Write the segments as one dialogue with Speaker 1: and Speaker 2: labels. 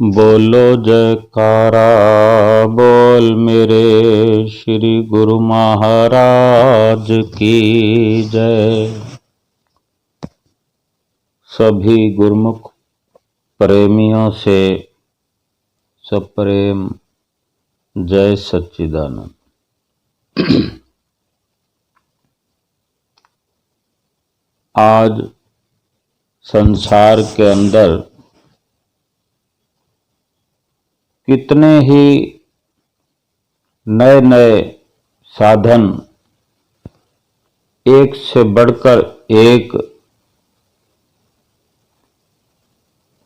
Speaker 1: बोलो जयकारा बोल मेरे श्री गुरु महाराज की जय। सभी गुरुमुख प्रेमियों से सप्रेम जय सच्चिदानंद। आज संसार के अंदर कितने ही नए नए साधन एक से बढ़कर एक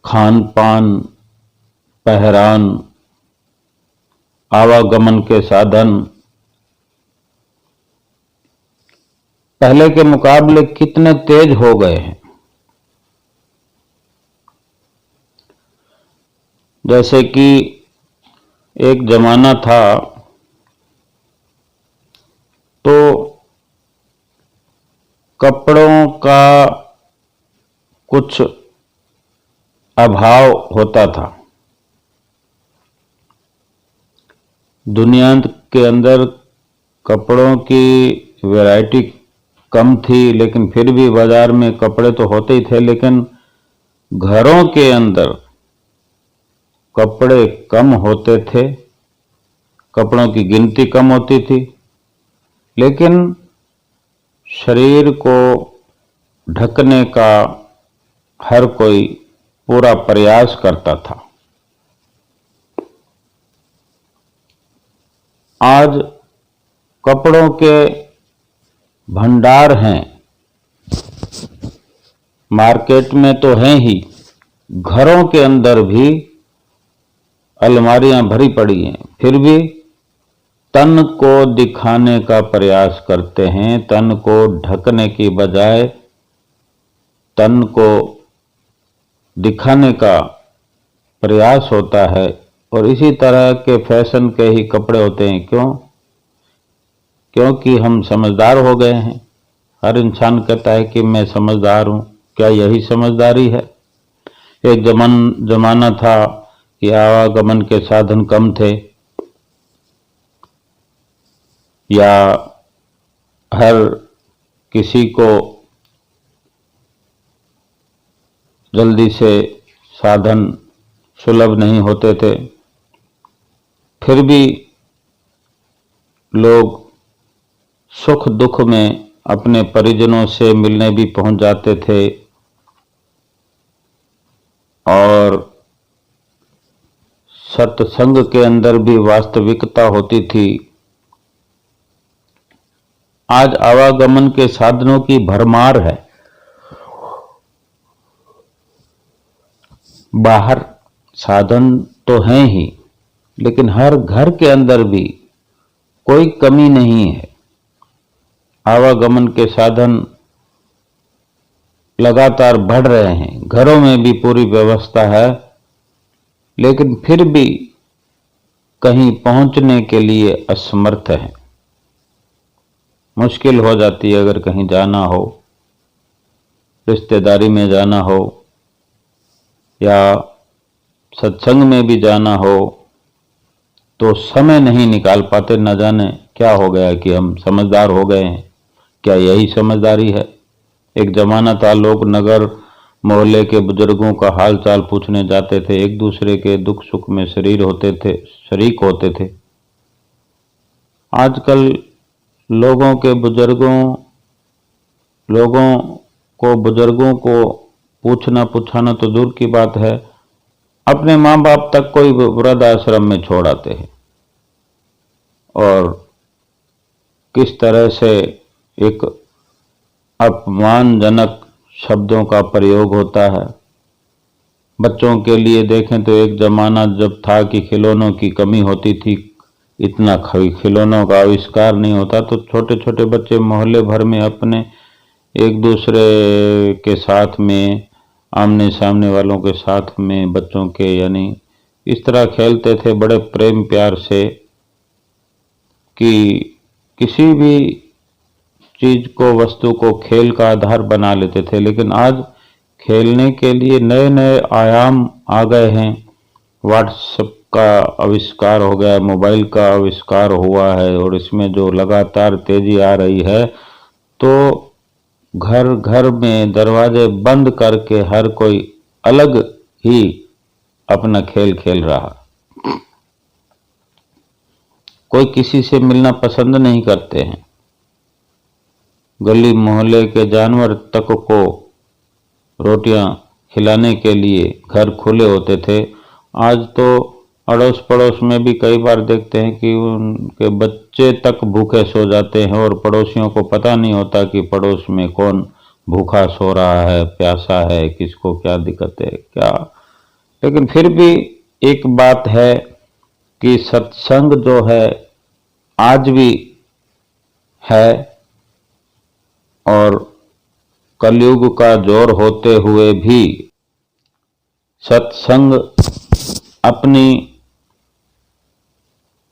Speaker 1: खान पान, पहरान, आवागमन के साधन पहले के मुकाबले कितने तेज हो गए हैं। जैसे कि एक जमाना था तो कपड़ों का कुछ अभाव होता था। दुनिया के अंदर कपड़ों की वैरायटी कम थी, लेकिन फिर भी बाजार में कपड़े तो होते ही थे, लेकिन घरों के अंदर कपड़े कम होते थे, कपड़ों की गिनती कम होती थी, लेकिन शरीर को ढकने का हर कोई पूरा प्रयास करता था। आज कपड़ों के भंडार हैं, मार्केट में तो हैं ही, घरों के अंदर भी अलमारियां भरी पड़ी हैं, फिर भी तन को दिखाने का प्रयास करते हैं। तन को ढकने की बजाय तन को दिखाने का प्रयास होता है, और इसी तरह के फैशन के ही कपड़े होते हैं। क्योंकि हम समझदार हो गए हैं। हर इंसान कहता है कि मैं समझदार हूं। क्या यही समझदारी है? एक जमाना था कि आवागमन के साधन कम थे, या हर किसी को जल्दी से साधन सुलभ नहीं होते थे, फिर भी लोग सुख दुख में अपने परिजनों से मिलने भी पहुंच जाते थे, और सत्संग के अंदर भी वास्तविकता होती थी। आज आवागमन के साधनों की भरमार है। बाहर साधन तो हैं ही, लेकिन हर घर के अंदर भी कोई कमी नहीं है। आवागमन के साधन लगातार बढ़ रहे हैं, घरों में भी पूरी व्यवस्था है, लेकिन फिर भी कहीं पहुंचने के लिए असमर्थ है। मुश्किल हो जाती है। अगर कहीं जाना हो, रिश्तेदारी में जाना हो, या सत्संग में भी जाना हो, तो समय नहीं निकाल पाते। न जाने क्या हो गया कि हम समझदार हो गए हैं। क्या यही समझदारी है? एक जमाना था लोग नगर मोहल्ले के बुजुर्गों का हाल चाल पूछने जाते थे, एक दूसरे के दुख सुख में शरीक होते थे। आजकल लोगों को बुजुर्गों को पूछना पुछाना तो दूर की बात है, अपने माँ बाप तक कोई वृद्ध आश्रम में छोड़ आते हैं। और किस तरह से एक अपमानजनक शब्दों का प्रयोग होता है। बच्चों के लिए देखें तो एक जमाना जब था कि खिलौनों की कमी होती थी, इतना खिलौनों का आविष्कार नहीं होता, तो छोटे छोटे बच्चे मोहल्ले भर में अपने एक दूसरे के साथ में, आमने सामने वालों के साथ में, बच्चों के यानी इस तरह खेलते थे बड़े प्रेम प्यार से, कि किसी भी चीज को, वस्तु को खेल का आधार बना लेते थे। लेकिन आज खेलने के लिए नए नए आयाम आ गए हैं। व्हाट्सएप का आविष्कार हो गया, मोबाइल का आविष्कार हुआ है और इसमें जो लगातार तेजी आ रही है, तो घर घर में दरवाजे बंद करके हर कोई अलग ही अपना खेल खेल रहा। कोई किसी से मिलना पसंद नहीं करते हैं। गली मोहल्ले के जानवर तक को रोटियां खिलाने के लिए घर खुले होते थे। आज तो अड़ोस पड़ोस में भी कई बार देखते हैं कि उनके बच्चे तक भूखे सो जाते हैं और पड़ोसियों को पता नहीं होता कि पड़ोस में कौन भूखा सो रहा है, प्यासा है, किसको क्या दिक्कत है क्या। लेकिन फिर भी एक बात है कि सत्संग जो है आज भी है और कलयुग का जोर होते हुए भी सत्संग अपनी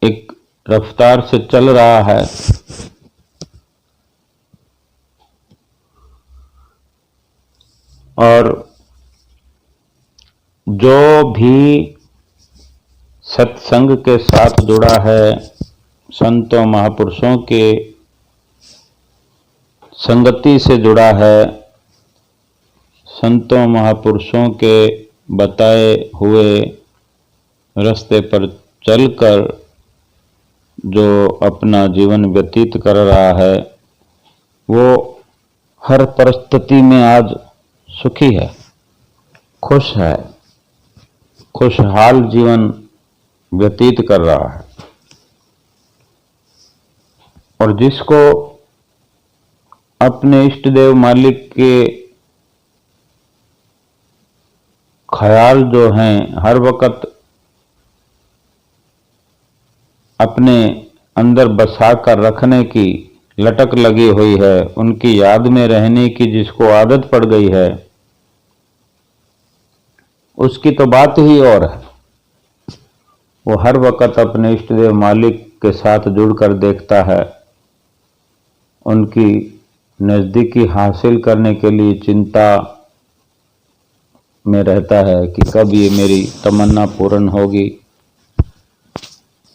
Speaker 1: एक रफ्तार से चल रहा है। और जो भी सत्संग के साथ जुड़ा है, संतों महापुरुषों के संगति से जुड़ा है, संतों महापुरुषों के बताए हुए रास्ते पर चलकर जो अपना जीवन व्यतीत कर रहा है, वो हर परिस्थिति में आज सुखी है, खुश है, खुशहाल जीवन व्यतीत कर रहा है। और जिसको अपने इष्ट देव मालिक के ख्याल जो हैं हर वक्त अपने अंदर बसा कर रखने की लटक लगी हुई है, उनकी याद में रहने की जिसको आदत पड़ गई है, उसकी तो बात ही और है। वो हर वक्त अपने इष्ट देव मालिक के साथ जुड़कर देखता है, उनकी नजदीकी हासिल करने के लिए चिंता में रहता है कि कब ये मेरी तमन्ना पूर्ण होगी,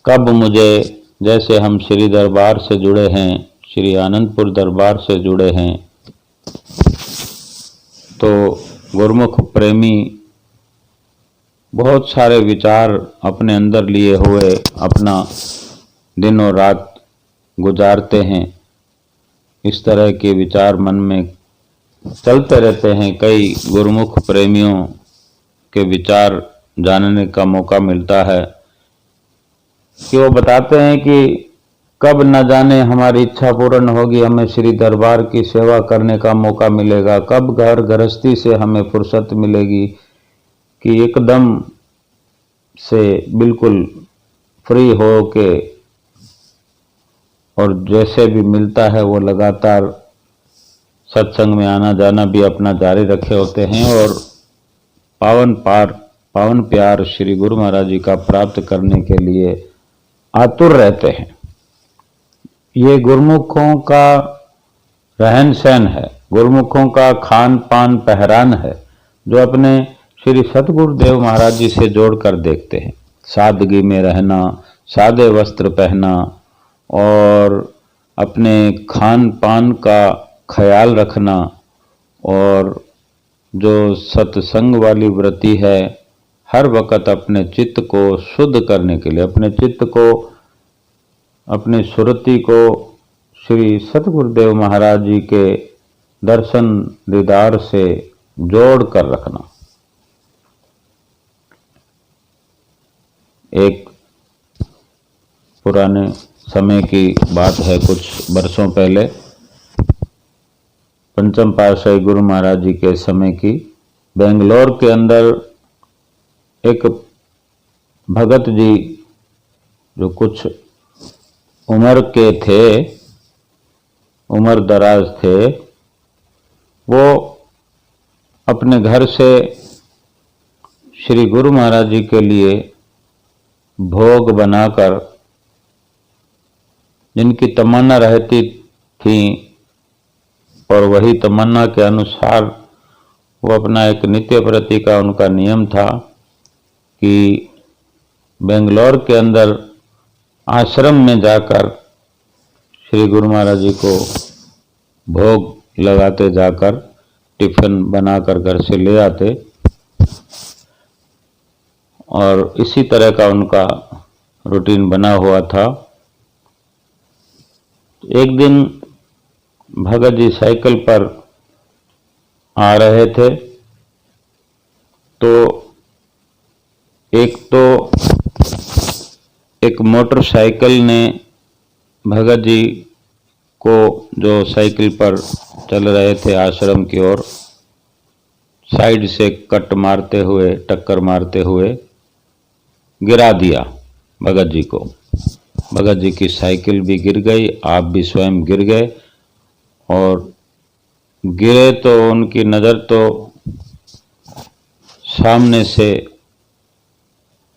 Speaker 1: कब मुझे, जैसे हम श्री दरबार से जुड़े हैं, श्री आनंदपुर दरबार से जुड़े हैं, तो गुरमुख प्रेमी बहुत सारे विचार अपने अंदर लिए हुए अपना दिन और रात गुजारते हैं। इस तरह के विचार मन में चलते रहते हैं। कई गुरुमुख प्रेमियों के विचार जानने का मौका मिलता है कि वो बताते हैं कि कब न जाने हमारी इच्छा पूर्ण होगी, हमें श्री दरबार की सेवा करने का मौका मिलेगा, कब घर गृहस्थी से हमें फुर्सत मिलेगी कि एकदम से बिल्कुल फ्री हो के और जैसे भी मिलता है वो लगातार सत्संग में आना जाना भी अपना जारी रखे होते हैं और पावन प्यार श्री गुरु महाराज जी का प्राप्त करने के लिए आतुर रहते हैं। ये गुरुमुखों का रहन सहन है, गुरुमुखों का खान पान पहरान है, जो अपने श्री सतगुरुदेव महाराज जी से जोड़कर देखते हैं। सादगी में रहना, सादे वस्त्र पहना और अपने खान पान का ख्याल रखना, और जो सत्संग वाली वृत्ति है, हर वक्त अपने चित्त को शुद्ध करने के लिए, अपने चित्त को, अपनी सुरति को श्री सतगुरुदेव महाराज जी के दर्शन दीदार से जोड़ कर रखना। एक पुराने समय की बात है, कुछ वर्षों पहले पंचम पातशाही गुरु महाराज जी के समय की, बेंगलोर के अंदर एक भगत जी जो कुछ उम्र के थे, उम्र दराज थे, वो अपने घर से श्री गुरु महाराज जी के लिए भोग बनाकर, जिनकी तमन्ना रहती थी और वही तमन्ना के अनुसार वो अपना एक नित्य प्रति का उनका नियम था कि बेंगलोर के अंदर आश्रम में जाकर श्री गुरु महाराज जी को भोग लगाते, जाकर टिफिन बनाकर घर से ले आते और इसी तरह का उनका रूटीन बना हुआ था। एक दिन भगत जी साइकिल पर आ रहे थे तो एक मोटरसाइकिल ने भगत जी को, जो साइकिल पर चल रहे थे आश्रम की ओर, साइड से कट मारते हुए, टक्कर मारते हुए गिरा दिया भगत जी को। भगत जी की साइकिल भी गिर गई, आप भी स्वयं गिर गए और गिरे तो उनकी नज़र तो सामने से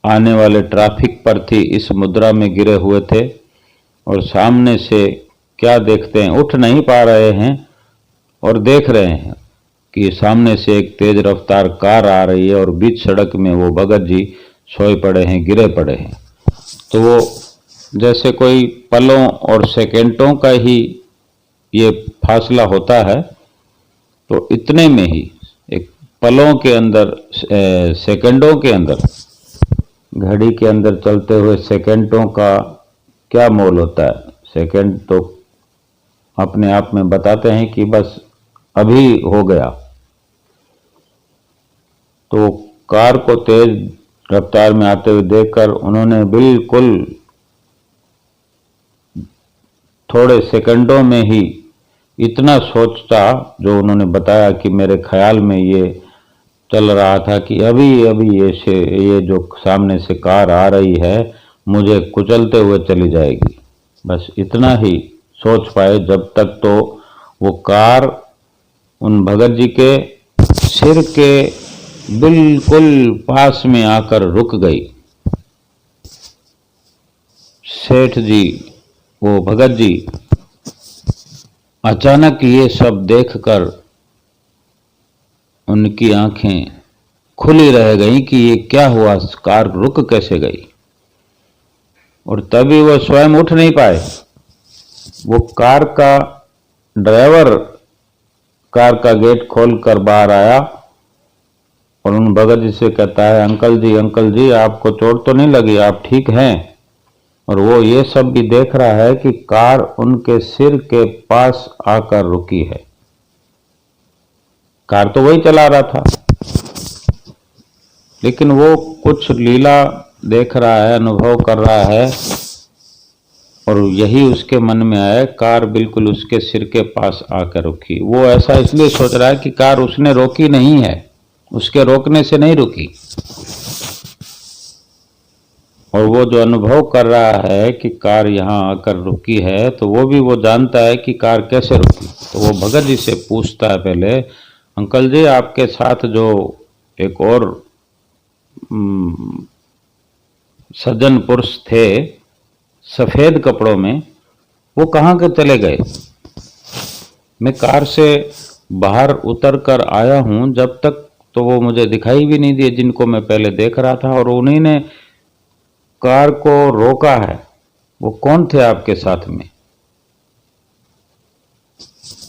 Speaker 1: आने वाले ट्रैफिक पर थी, इस मुद्रा में गिरे हुए थे और सामने से क्या देखते हैं, उठ नहीं पा रहे हैं और देख रहे हैं कि सामने से एक तेज रफ्तार कार आ रही है और बीच सड़क में वो भगत जी सोए पड़े हैं, गिरे पड़े हैं। तो वो जैसे कोई पलों और सेकेंडों का ही ये फासला होता है, तो इतने में ही एक पलों के अंदर, सेकंडों के अंदर, घड़ी के अंदर चलते हुए सेकंडों का क्या मोल होता है। सेकंड तो अपने आप में बताते हैं कि बस अभी हो गया। तो कार को तेज रफ्तार में आते हुए देखकर उन्होंने बिल्कुल थोड़े सेकंडों में ही इतना सोचा, जो उन्होंने बताया कि मेरे ख्याल में ये चल रहा था कि अभी अभी ये जो सामने से कार आ रही है मुझे कुचलते हुए चली जाएगी। बस इतना ही सोच पाए, जब तक तो वो कार उन भगत जी के सिर के बिल्कुल पास में आकर रुक गई। सेठ जी, वो भगत जी, अचानक ये सब देखकर उनकी आंखें खुली रह गई कि ये क्या हुआ, कार रुक कैसे गई। और तभी वो स्वयं उठ नहीं पाए। वो कार का ड्राइवर कार का गेट खोलकर बाहर आया और उन भगत जी से कहता है, अंकल जी आपको चोट तो नहीं लगी, आप ठीक हैं? और वो ये सब भी देख रहा है कि कार उनके सिर के पास आकर रुकी है। कार तो वही चला रहा था, लेकिन वो कुछ लीला देख रहा है, अनुभव कर रहा है और यही उसके मन में आया, कार बिल्कुल उसके सिर के पास आकर रुकी। वो ऐसा इसलिए सोच रहा है कि कार उसने रोकी नहीं है, उसके रोकने से नहीं रुकी। और वो जो अनुभव कर रहा है कि कार यहाँ आकर रुकी है, तो वो भी वो जानता है कि कार कैसे रुकी। तो वो भगत जी से पूछता है पहले, अंकल जी आपके साथ जो एक और सज्जन पुरुष थे सफेद कपड़ों में, वो कहाँ के चले गए? मैं कार से बाहर उतर कर आया हूं, जब तक तो वो मुझे दिखाई भी नहीं दिए जिनको मैं पहले देख रहा था, और उन्हीं ने कार को रोका है। वो कौन थे आपके साथ में?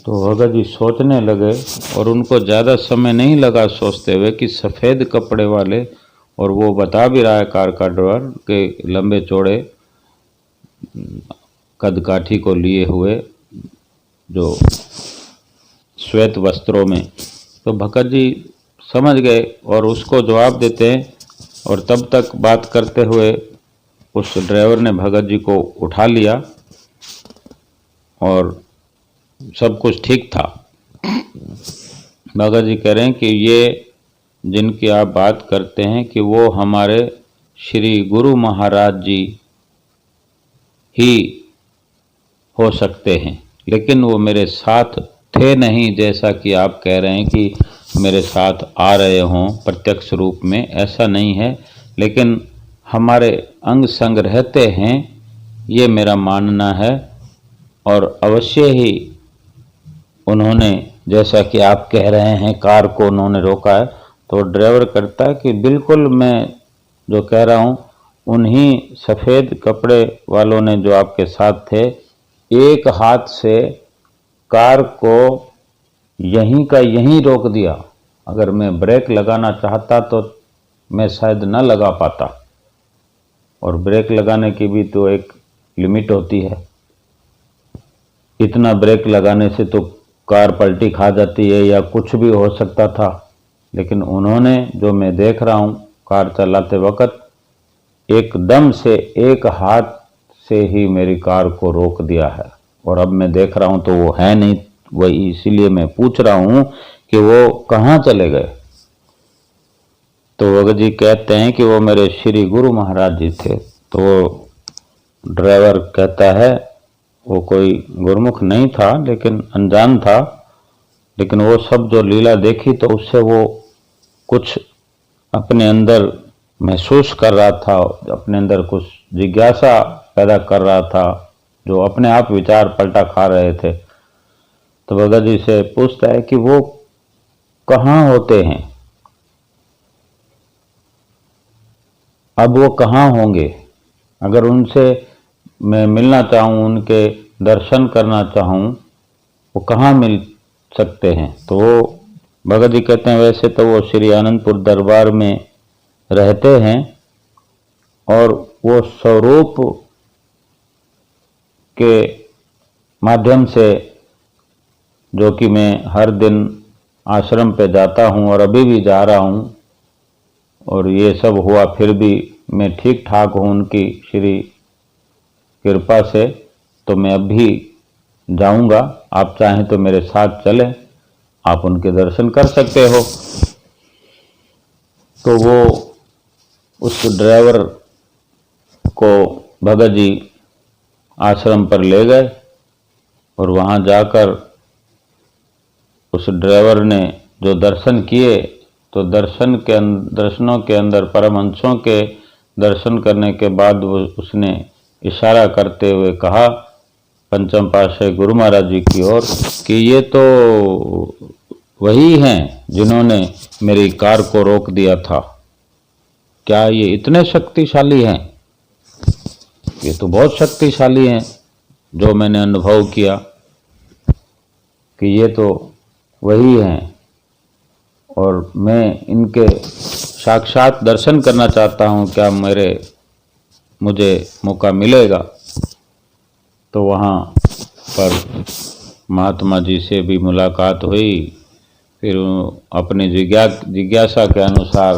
Speaker 1: तो भगत जी सोचने लगे और उनको ज़्यादा समय नहीं लगा सोचते हुए कि सफ़ेद कपड़े वाले, और वो बता भी रहा है कार का ड्राइवर के लंबे चौड़े कद काठी को लिए हुए, जो श्वेत वस्त्रों में। तो भगत जी समझ गए और उसको जवाब देते हैं, और तब तक बात करते हुए उस ड्राइवर ने भगत जी को उठा लिया और सब कुछ ठीक था। भगत जी कह रहे हैं कि ये जिनकी आप बात करते हैं कि वो हमारे श्री गुरु महाराज जी ही हो सकते हैं, लेकिन वो मेरे साथ थे नहीं, जैसा कि आप कह रहे हैं कि मेरे साथ आ रहे हों प्रत्यक्ष रूप में, ऐसा नहीं है, लेकिन हमारे अंग संग रहते हैं, ये मेरा मानना है। और अवश्य ही उन्होंने, जैसा कि आप कह रहे हैं, कार को उन्होंने रोका है। तो ड्राइवर करता है कि बिल्कुल मैं जो कह रहा हूँ उन्हीं सफ़ेद कपड़े वालों ने जो आपके साथ थे, एक हाथ से कार को यहीं का यहीं रोक दिया। अगर मैं ब्रेक लगाना चाहता तो मैं शायद न लगा पाता, और ब्रेक लगाने की भी तो एक लिमिट होती है। इतना ब्रेक लगाने से तो कार पलटी खा जाती है या कुछ भी हो सकता था, लेकिन उन्होंने, जो मैं देख रहा हूँ कार चलाते वक्त, एकदम से एक हाथ से ही मेरी कार को रोक दिया है। और अब मैं देख रहा हूँ तो वो है नहीं, वही इसीलिए मैं पूछ रहा हूँ कि वो कहाँ चले गए। तो भगत जी कहते हैं कि वो मेरे श्री गुरु महाराज जी थे। तो वो ड्राइवर कहता है, वो कोई गुरमुख नहीं था लेकिन अनजान था, लेकिन वो सब जो लीला देखी तो उससे वो कुछ अपने अंदर महसूस कर रहा था, अपने अंदर कुछ जिज्ञासा पैदा कर रहा था, जो अपने आप विचार पलटा खा रहे थे। तो भगत जी से पूछता है कि वो कहाँ होते हैं, अब वो कहाँ होंगे, अगर उनसे मैं मिलना चाहूँ, उनके दर्शन करना चाहूँ, वो कहाँ मिल सकते हैं। तो वो भगत जी कहते हैं, वैसे तो वो श्री आनंदपुर दरबार में रहते हैं, और वो स्वरूप के माध्यम से, जो कि मैं हर दिन आश्रम पे जाता हूँ और अभी भी जा रहा हूँ, और ये सब हुआ फिर भी मैं ठीक ठाक हूँ उनकी श्री कृपा से, तो मैं अभी जाऊंगा। आप चाहें तो मेरे साथ चलें, आप उनके दर्शन कर सकते हो। तो वो उस ड्राइवर को भगत जी आश्रम पर ले गए, और वहाँ जाकर उस ड्राइवर ने जो दर्शन किए, तो दर्शनों के अंदर परमहंसों के दर्शन करने के बाद उसने इशारा करते हुए कहा पंचम पातशाही गुरु महाराज जी की ओर कि ये तो वही हैं जिन्होंने मेरी कार को रोक दिया था। क्या ये इतने शक्तिशाली हैं? ये तो बहुत शक्तिशाली हैं, जो मैंने अनुभव किया कि ये तो वही हैं, और मैं इनके साक्षात दर्शन करना चाहता हूँ, क्या मुझे मौका मिलेगा? तो वहाँ पर महात्मा जी से भी मुलाकात हुई। फिर अपनी जिज्ञासा के अनुसार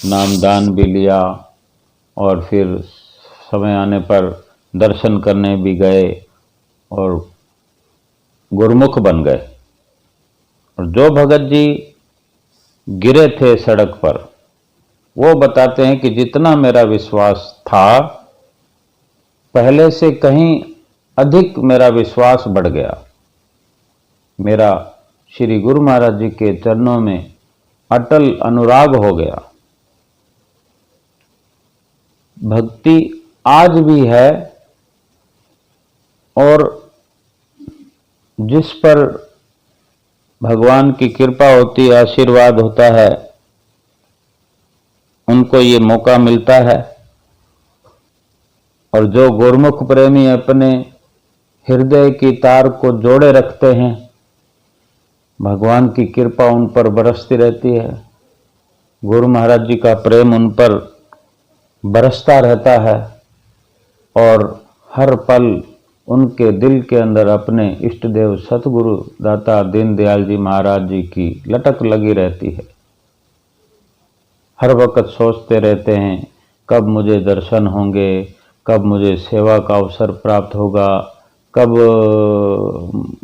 Speaker 1: नामदान भी लिया, और फिर समय आने पर दर्शन करने भी गए और गुरमुख बन गए। और जो भगत जी गिरे थे सड़क पर, वो बताते हैं कि जितना मेरा विश्वास था, पहले से कहीं अधिक मेरा विश्वास बढ़ गया। मेरा श्री गुरु महाराज जी के चरणों में अटल अनुराग हो गया। भक्ति आज भी है, और जिस पर भगवान की कृपा होती है, आशीर्वाद होता है, उनको ये मौका मिलता है। और जो गुरमुख प्रेमी अपने हृदय की तार को जोड़े रखते हैं, भगवान की कृपा उन पर बरसती रहती है, गुरु महाराज जी का प्रेम उन पर बरसता रहता है, और हर पल उनके दिल के अंदर अपने इष्ट देव सतगुरु दाता दीनदयाल जी महाराज जी की लटक लगी रहती है। हर वक्त सोचते रहते हैं कब मुझे दर्शन होंगे, कब मुझे सेवा का अवसर प्राप्त होगा, कब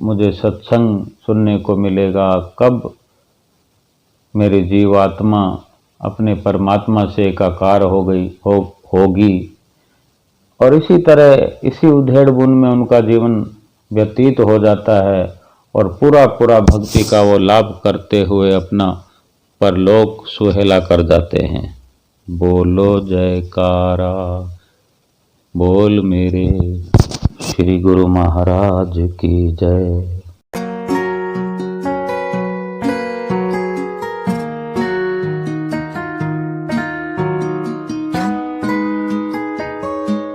Speaker 1: मुझे सत्संग सुनने को मिलेगा, कब मेरी जीवात्मा अपने परमात्मा से एकाकार होगी। और इसी तरह इसी उधेड़ बुन में उनका जीवन व्यतीत हो जाता है, और पूरा पूरा भक्ति का वो लाभ करते हुए अपना परलोक सुहेला कर जाते हैं। बोलो जयकारा, बोल मेरे श्री गुरु महाराज की जय।